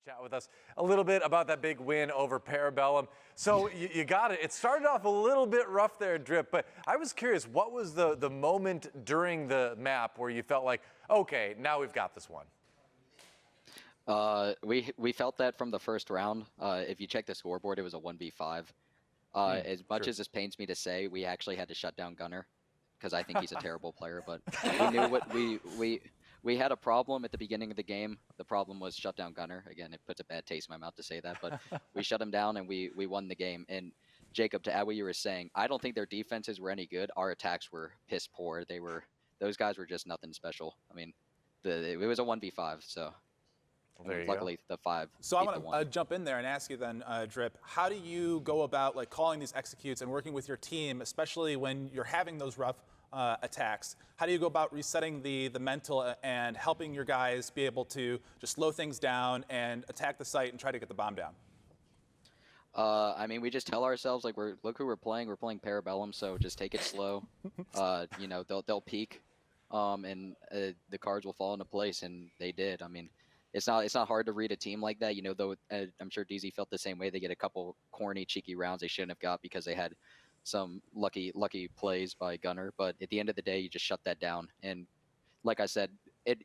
Chat with us a little bit about that big win over Parabellum. So you got it. It started off a little bit rough there, Drip, but I was curious, what was the moment during the map where you felt like, okay, now we've got this one? We felt that from the first round. If you check the scoreboard, it was a 1v5. As much as this pains me to say, we actually had to shut down Gunner because I think he's a terrible player, but we knew what we had a problem at the beginning of the game. The problem was shut down Gunner. Again, it puts a bad taste in my mouth to say that, but we shut him down and we won the game. And Jacob, to add what you were saying, I don't think their defenses were any good. Our attacks were piss poor. Those guys were just nothing special. I mean, it was a 1v5, so luckily the 5. So I want to jump in there and ask you then, Drip, how do you go about like calling these executes and working with your team, especially when you're having those rough attacks? How do you go about resetting the mental and helping your guys be able to just slow things down and attack the site and try to get the bomb down? I mean, we just tell ourselves like look who we're playing. We're playing Parabellum, so just take it slow. You know, they'll peak, and the cards will fall into place, and they did. I mean, it's not hard to read a team like that. You know, though I'm sure DZ felt the same way. They get a couple corny, cheeky rounds they shouldn't have got because they had some lucky plays by Gunner, but at the end of the day, you just shut that down. And like I said,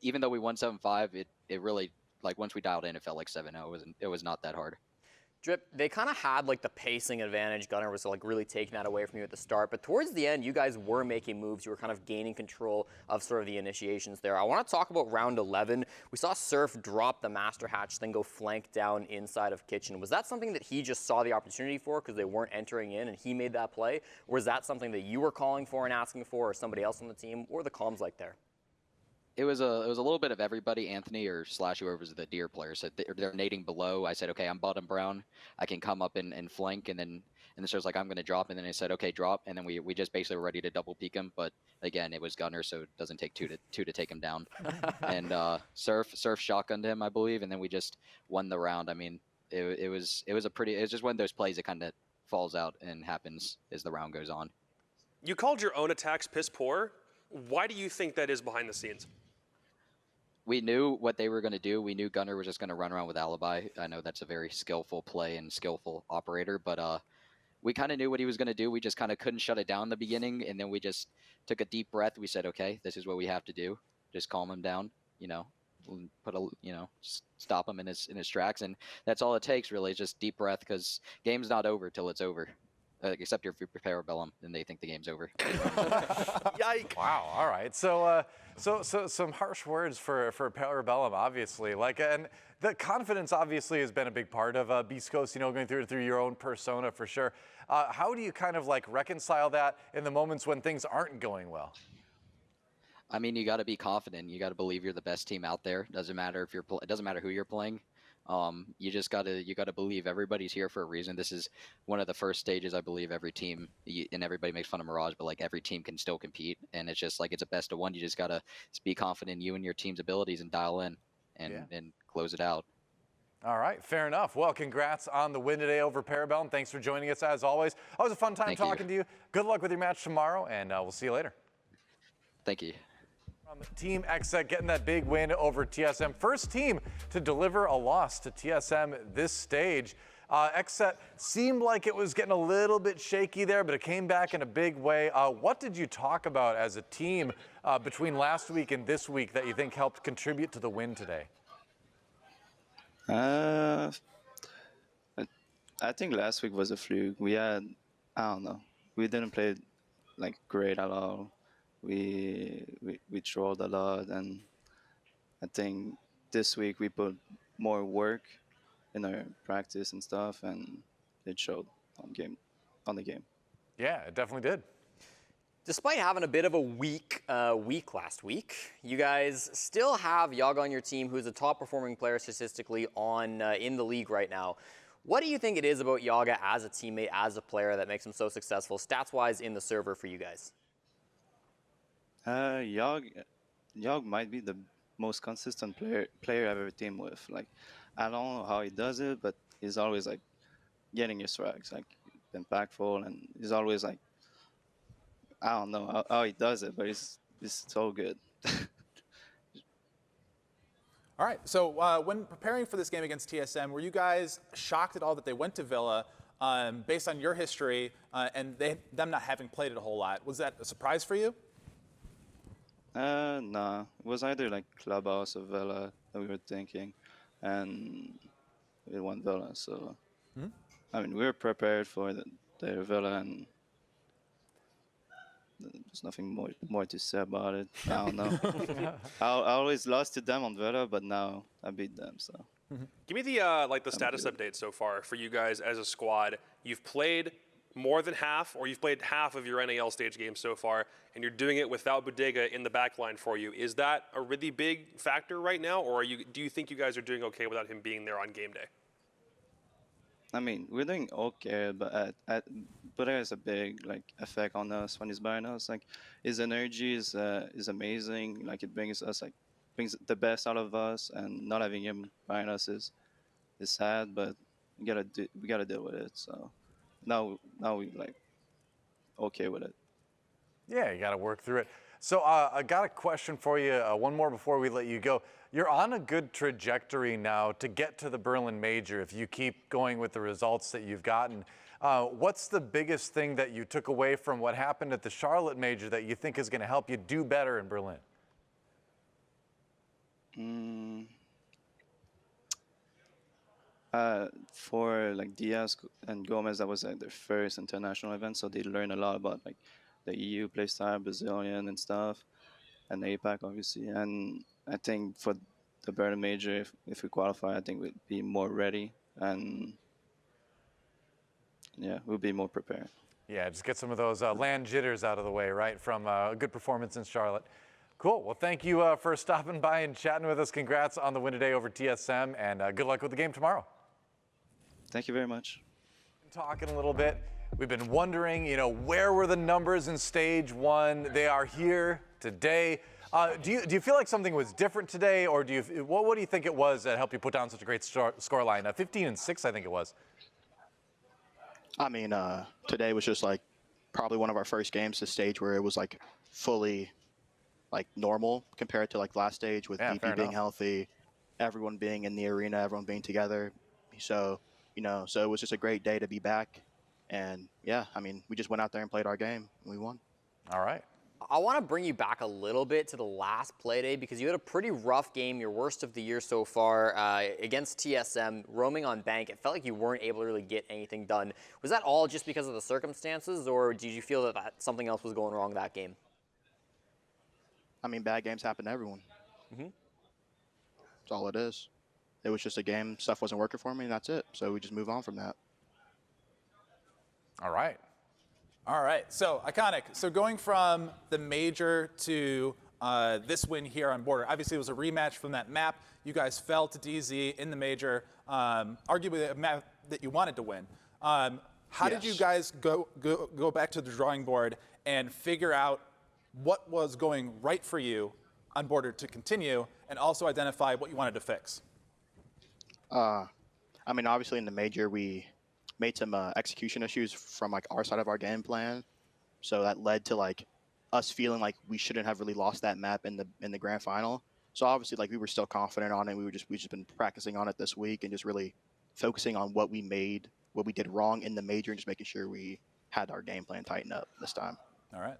even though we won 7-5, it really, like, once we dialed in, it felt like 7-0. It was not that hard. Drip, they kind of had like the pacing advantage. Gunner was like really taking that away from you at the start, but towards the end, you guys were making moves. You were kind of gaining control of sort of the initiations there. I want to talk about round 11. We saw Surf drop the Master Hatch, then go flank down inside of Kitchen. Was that something that he just saw the opportunity for because they weren't entering in and he made that play? Or was that something that you were calling for and asking for, or somebody else on the team? What were the comms like there? It was a little bit of everybody. Anthony or Slash, whoever was the Deer player, said they're nading below. I said, okay, I'm bottom brown. I can come up and flank, and then the show's like, I'm going to drop, and then I said, okay, drop, and then we just basically were ready to double peek him. But again, it was Gunner, so it doesn't take two to take him down. And Surf shotgunned him, I believe, and then we just won the round. I mean, it was just one of those plays that kind of falls out and happens as the round goes on. You called your own attacks piss poor. Why do you think that is behind the scenes? We knew what they were going to do. We knew Gunner was just going to run around with Alibi. I know that's a very skillful play and skillful operator, but we kind of knew what he was going to do. We just kind of couldn't shut it down in the beginning, and then we just took a deep breath. We said, okay, this is what we have to do. Just calm him down, you know, stop him in his tracks, and that's all it takes, really, is just deep breath, because game's not over till it's over. Except if you're Parabellum, then they think the game's over. Yikes! Wow. All right. So some harsh words for Parabellum, obviously. And the confidence obviously has been a big part of beastcoast. You know, going through your own persona for sure. How do you kind of like reconcile that in the moments when things aren't going well? I mean, you got to be confident. You got to believe you're the best team out there. Doesn't matter if it doesn't matter who you're playing. You just gotta believe everybody's here for a reason. This is one of the first stages, I believe, every team, and everybody makes fun of Mirage, but like every team can still compete, and it's just like it's a best of one. You just gotta be confident in you and your team's abilities and dial in and close it out. All right, fair enough. Well, congrats on the win today over Parabellum. Thanks for joining us as always. It was a fun time talking to you. Good luck with your match tomorrow, and we'll see you later. Thank you. Team XSET getting that big win over TSM. First team to deliver a loss to TSM this stage. XSET seemed like it was getting a little bit shaky there, but it came back in a big way. What did you talk about as a team between last week and this week that you think helped contribute to the win today? I think last week was a fluke. We had, I don't know, we didn't play like great at all. We trolled a lot, and I think this week we put more work in our practice and stuff, and it showed on the game. Yeah, it definitely did. Despite having a bit of a weak week last week, you guys still have Yaga on your team, who's a top performing player statistically in the league right now. What do you think it is about Yaga as a teammate, as a player, that makes him so successful stats-wise in the server for you guys? Yog might be the most consistent player I've ever teamed with. Like, I don't know how he does it, but he's always like getting his strikes, like impactful, and he's always like, I don't know how he does it, but he's so good. All right, so when preparing for this game against TSM, were you guys shocked at all that they went to Villa based on your history and them not having played it a whole lot? Was that a surprise for you? Nah. It was either like Clubhouse or Villa that we were thinking, and we won Villa. So, I mean, we were prepared for the Villa, and there's nothing more to say about it. I don't know. I always lost to them on Villa, but now I beat them. So. Give me the like the status update so far for you guys as a squad. You've played more than half, or you've played half of your NAL stage games so far, and you're doing it without Bodega in the backline for you. Is that a really big factor right now, or do you think you guys are doing okay without him being there on game day? I mean, we're doing okay, but Bodega has a big like effect on us when he's behind us. Like his energy is amazing. Like it brings the best out of us, and not having him behind us is sad. But we gotta deal with it. So now we like okay with it. Yeah, you got to work through it. So I got a question for you, one more before we let you go. You're on a good trajectory now to get to the Berlin Major if you keep going with the results that you've gotten. What's the biggest thing that you took away from what happened at the Charlotte Major that you think is going to help you do better in Berlin? For like Diaz and Gomez, that was like their first international event, so they learned a lot about like the EU playstyle, Brazilian and stuff, and APAC obviously. And I think for the Berlin Major, if we qualify, I think we'd be more ready, and yeah, we'll be more prepared. Yeah, just get some of those land jitters out of the way, right, from a good performance in Charlotte. Cool. Well, thank you for stopping by and chatting with us. Congrats on the win today over TSM, and good luck with the game tomorrow. Thank you very much. Talking a little bit. We've been wondering, where were the numbers in stage one? They are here today. Do you feel like something was different today, or what do you think it was that helped you put down such a great score line? 15-6, I think it was. I mean, today was just like probably one of our first games to stage where it was like fully like normal compared to like last stage with BP being healthy, everyone being in the arena, everyone being together. So, so it was just a great day to be back. And yeah, I mean, we just went out there and played our game and we won. All right. I want to bring you back a little bit to the last play day because you had a pretty rough game, your worst of the year so far, against TSM, roaming on bank. It felt like you weren't able to really get anything done. Was that all just because of the circumstances, or did you feel that something else was going wrong that game? I mean, bad games happen to everyone. That's all it is. It was just a game. Stuff wasn't working for me, and that's it. So we just move on from that. All right. All right, so Iconic. So going from the major to this win here on Border, obviously it was a rematch from that map. You guys fell to DZ in the major, arguably a map that you wanted to win. How did you guys go back to the drawing board and figure out what was going right for you on Border to continue, and also identify what you wanted to fix? I mean, obviously in the major we made some execution issues from like our side of our game plan, so that led to like us feeling like we shouldn't have really lost that map in the grand final. So obviously like we were still confident on it. We just been practicing on it this week and just really focusing on what we did wrong in the major and just making sure we had our game plan tightened up this time. All right.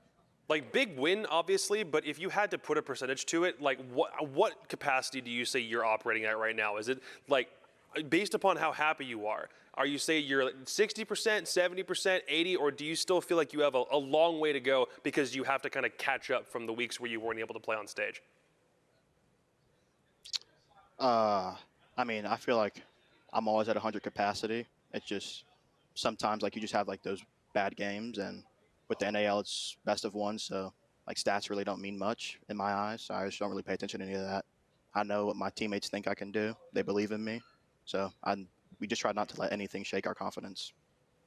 Like, big win, obviously, but if you had to put a percentage to it, like what capacity do you say you're operating at right now? Is it like, based upon how happy you are you saying you're 60%, 70%, 80, or do you still feel like you have a long way to go because you have to kind of catch up from the weeks where you weren't able to play on stage? I mean, I feel like I'm always at 100 capacity. It's just sometimes like you just have like those bad games, and with the NAL it's best of one, so like stats really don't mean much in my eyes. So I just don't really pay attention to any of that. I know what my teammates think I can do. They believe in me. So we just try not to let anything shake our confidence.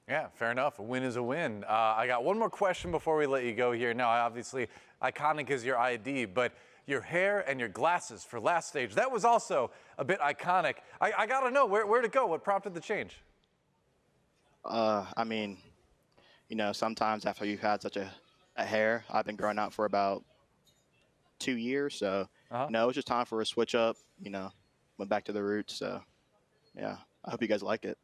Yeah, fair enough. A win is a win. I got one more question before we let you go here. Now, obviously, Iconic is your ID, but your hair and your glasses for last stage, that was also a bit iconic. I got to know, where'd it go? What prompted the change? I mean, sometimes after you've had such a hair, I've been growing out for about 2 years, so it was just time for a switch up. went back to the roots. So yeah, I hope you guys like it.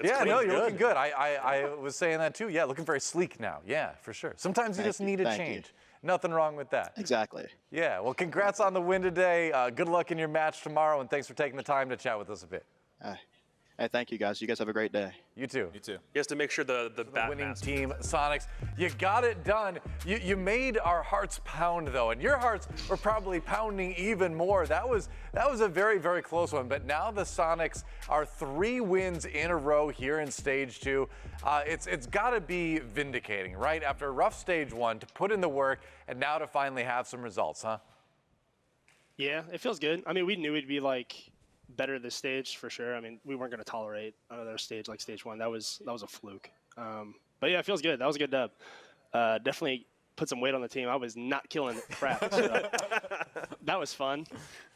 Yeah, no, you're looking good. I was saying that too. Yeah, looking very sleek now. Yeah, for sure. Sometimes you just need a change. Nothing wrong with that. Exactly. Yeah, well, congrats on the win today. Good luck in your match tomorrow, and thanks for taking the time to chat with us a bit. Hey, thank you, guys. You guys have a great day. You too. You too. He has to make sure the Winning mask. team, Soniqs. You got it done. You made our hearts pound, though, and your hearts were probably pounding even more. That was a very, very close one. But now the Soniqs are 3 wins in a row here in Stage 2. It's got to be vindicating, right? After a rough Stage 1, to put in the work and now to finally have some results, huh? Yeah, it feels good. I mean, we knew we'd be like better this stage for sure. I mean, we weren't going to tolerate another stage like Stage 1. That was a fluke. But yeah, it feels good. That was a good dub. Definitely put some weight on the team. I was not killing crap. So that was fun.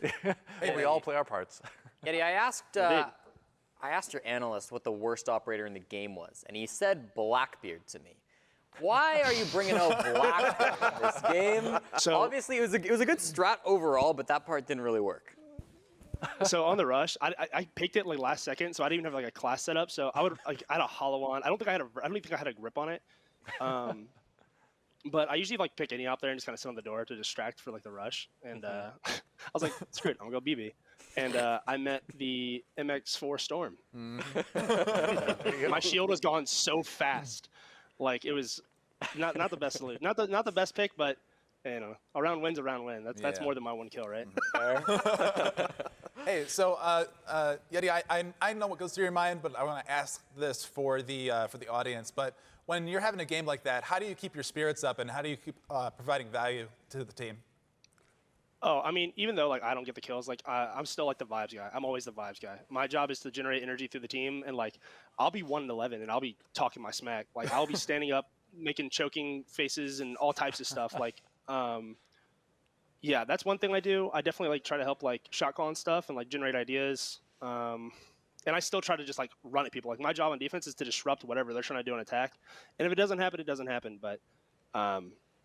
Hey, we all play our parts. Yeti, I asked your analyst what the worst operator in the game was, and he said Blackbeard to me. Why are you bringing out Blackbeard in this game? So obviously, it was a good strat overall, but that part didn't really work. So on the rush, I picked it like last second, so I didn't even have like a class set up. So I had a hollow on. I don't even think I had a grip on it. But I usually like pick any op there and just kind of sit on the door to distract for like the rush. And I was like, screw it, I'm gonna go BB. And I met the MX4 Storm. My shield was gone so fast, like it was not the best solution, not the best pick, but you know, a round win's a round win. That's more than my 1 kill, right? Hey, so Yeti, I know what goes through your mind, but I want to ask this for the audience. But when you're having a game like that, how do you keep your spirits up, and how do you keep providing value to the team? Oh, I mean, even though like I don't get the kills, like I'm still like the vibes guy. I'm always the vibes guy. My job is to generate energy through the team, and like I'll be 1-11 and I'll be talking my smack. Like I'll be standing up, making choking faces and all types of stuff. Like, yeah, that's one thing I do. I definitely like try to help like shot call and stuff and like generate ideas. And I still try to just like run at people. Like my job on defense is to disrupt whatever they're trying to do on attack. And if it doesn't happen, it doesn't happen. But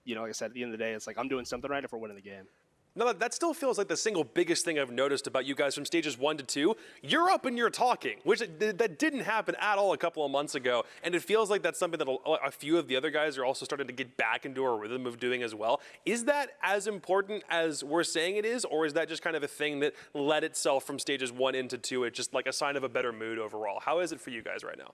you know, like I said, at the end of the day, it's like I'm doing something right if we're winning the game. No, that still feels like the single biggest thing I've noticed about you guys from stages 1 to 2. You're up and you're talking, which that didn't happen at all a couple of months ago. And it feels like that's something that a few of the other guys are also starting to get back into a rhythm of doing as well. Is that as important as we're saying it is, or is that just kind of a thing that led itself from stages 1 into 2? It's just like a sign of a better mood overall. How is it for you guys right now?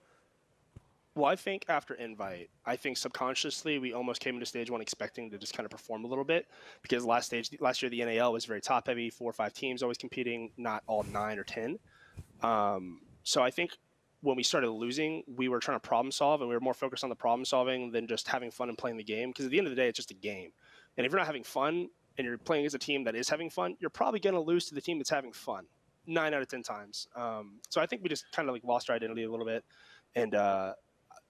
Well, I think after Invite, I think subconsciously we almost came into Stage 1 expecting to just kind of perform a little bit, because last year the NAL was very top heavy, 4 or 5 teams always competing, not all 9 or 10. So I think when we started losing, we were trying to problem solve, and we were more focused on the problem solving than just having fun and playing the game. Because at the end of the day, it's just a game. And if you're not having fun and you're playing against a team that is having fun, you're probably going to lose to the team that's having fun 9 out of 10 times. So I think we just kind of like lost our identity a little bit, and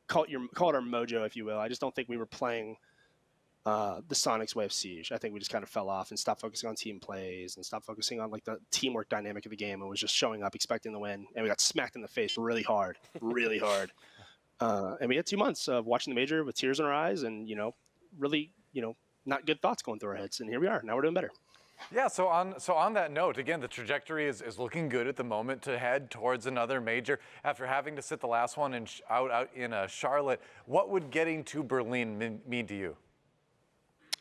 call it our mojo, if you will. I just don't think we were playing the Soniqs way of Siege. I think we just kind of fell off and stopped focusing on team plays and stopped focusing on like the teamwork dynamic of the game, and was just showing up expecting the win, and we got smacked in the face really hard. And we had 2 months of watching the major with tears in our eyes and, you know, really, you know, not good thoughts going through our heads. And here we are. Now we're doing better. Yeah, so on that note, again, the trajectory is looking good at the moment to head towards another major after having to sit the last one out in Charlotte. What would getting to Berlin mean to you?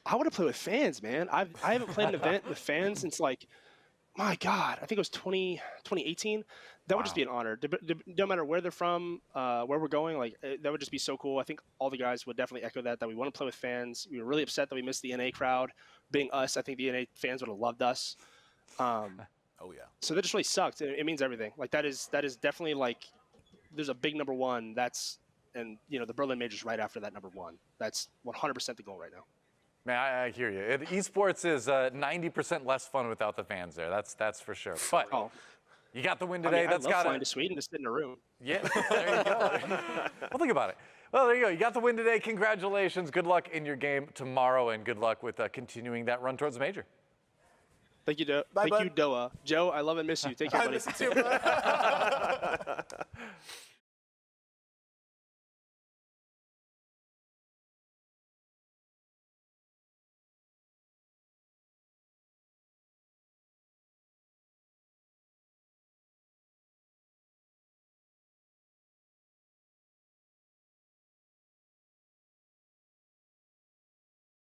I want to play with fans, man. I haven't played an event with fans since like, my God, I think it was 2018. That would just be an honor. No matter where they're from, where we're going, like that would just be so cool. I think all the guys would definitely echo that we want to play with fans. We were really upset that we missed the NA crowd. Being us, I think the NA fans would have loved us. Oh yeah. So that just really sucked. It means everything. Like that is definitely like, there's a big number one. And you know, the Berlin major's right after that number one. That's 100% the goal right now. Man, I hear you. Esports is 90% less fun without the fans there. That's for sure. But you got the win today. I love flying to Sweden to sit in a room. Yeah, there you go. Well, think about it. Well, there you go. You got the win today. Congratulations. Good luck in your game tomorrow, and good luck with continuing that run towards the major. Thank you, Doa. Joe, I love and miss you. Take care, buddy. I miss you too, bro.